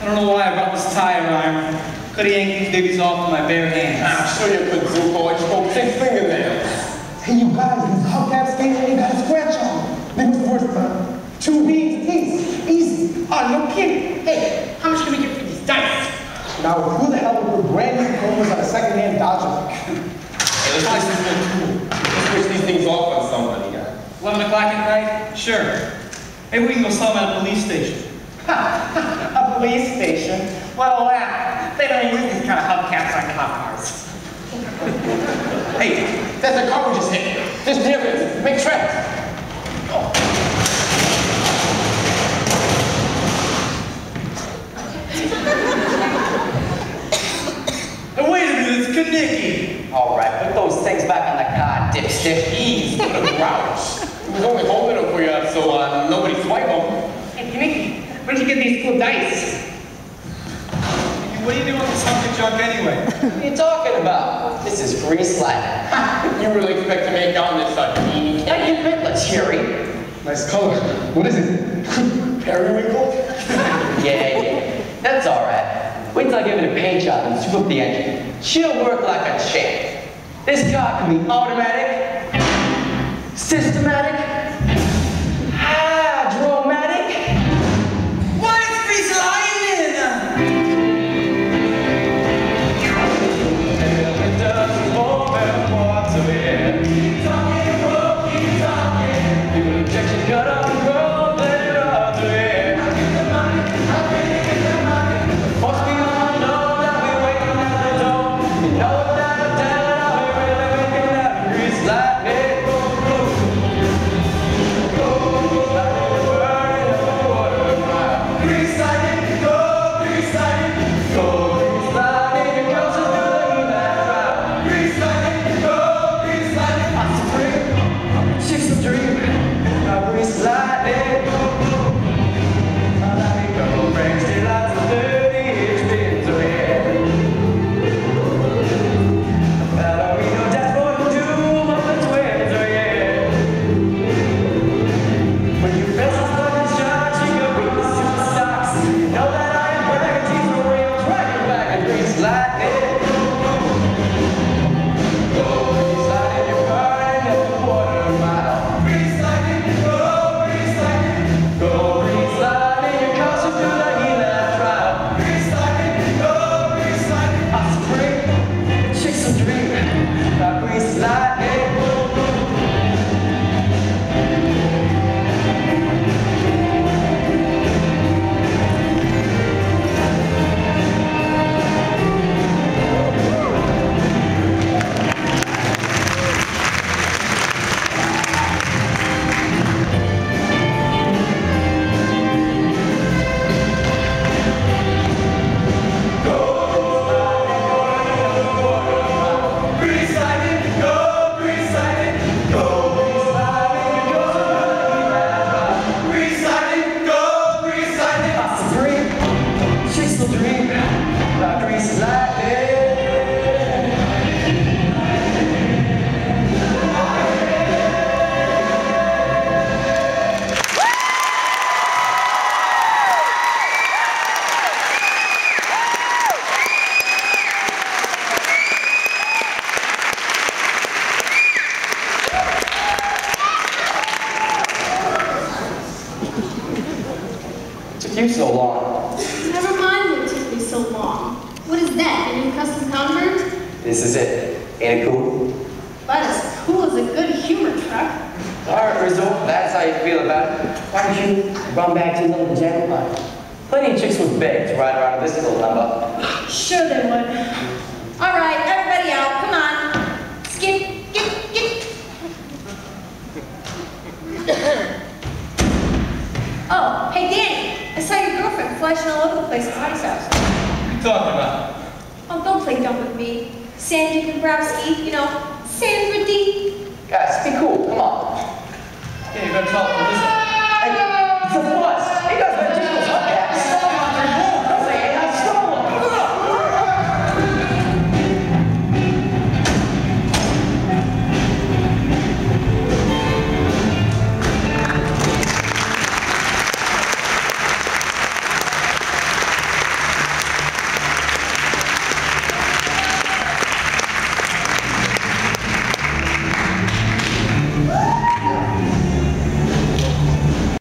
I don't know why I brought this tire iron. Could have yanked these babies off with my bare hands. I'm sure you could, Zuko. I spoke 6 fingernails. Hey, you guys, these hubcaps ain't got a scratch on them. They was worth 2 beans apiece. Easy. Oh, no kidding. Hey, how much can we get for these dice? Now, who the hell would put brand new combers on a second-hand Dodger? Hey, let's try some good tool. Let's switch these things off on somebody, guys. 11 o'clock at night? Sure. Maybe we can go sell them at a police station. A police station? What'll that? They don't use these kind of hubcaps on cop cars. Hey, that's the car we just hit. Just near it. Make tracks. Oh. Hey, wait a minute, it's Kenickie. All right, put those things back on the car, dipstick. Ease, what a grouch. He was only holding them for you so nobody swipe them. Hey, Kenickie, where'd you get these cool dice? What are you doing with this hunk of junk anyway? What are you talking about? This is grease lightning. You really expect to make on this teeny Now you let's Jerry. Nice color. What is it? periwinkle? Yeah. That's all right. Wait till I give it a paint job and scoop the engine. She'll work like a champ. This car can be automatic, systematic, hydromatic. What is grease lightning? It doesn't hold them once a year. Keep talking. Do an injection cut up and roll it up the air. I'll get the money. Force me on, know that we're waiting at the door. You know without a doubt, I'll be really making that grease lightning. Go, lightning, burning up a quarter mile. Grease lightning, go, grease lightning, go, grease lightning, it comes to the heat that crowd. Grease lightning, go, grease lightning, I'm supreme, chicks a dream, now grease lightning. My lightning go, brings me lots of 30-inch pins of air. Ballerino dashboard and doom of the twins, oh yeah. When you press this button, shot, you go with the super socks. You know that I am bragging, she's a real dragon back and grease lightning. Go, grease lightning, you're burning up a quarter mile. Grease lightning, go, grease lightning, go, grease lightning, you're coursing through the heat trial. Grease lightning, go, grease lightning, I'm supreme, chicks a dream, now grease lightning. Grease lightning, go, grease lightning, go, grease lightning, it goes around. Grease lightning, go, grease lightning, I'm supreme, chase the dream, now grease lightning. Took you so long. Never mind what took me so long. What is that, a new custom convert? This is it. Ain't it cool? About as cool as a good humor truck. All right, Rizzo, that's how you feel about it. Why don't you run back to your little gentleman? Plenty of chicks would beg to ride around this little number. Sure they would. All right, everybody out. Come on. Skip, get. Oh, hey, Danny. I saw your girlfriend flashing all over the place at Honey's house. What are you talking about? Oh, don't play dumb with me. Sandy Dabrowski, you know, Sandra D. Guys, be cool. Come on. Yeah, you better tell them. Listen. Hey, it's a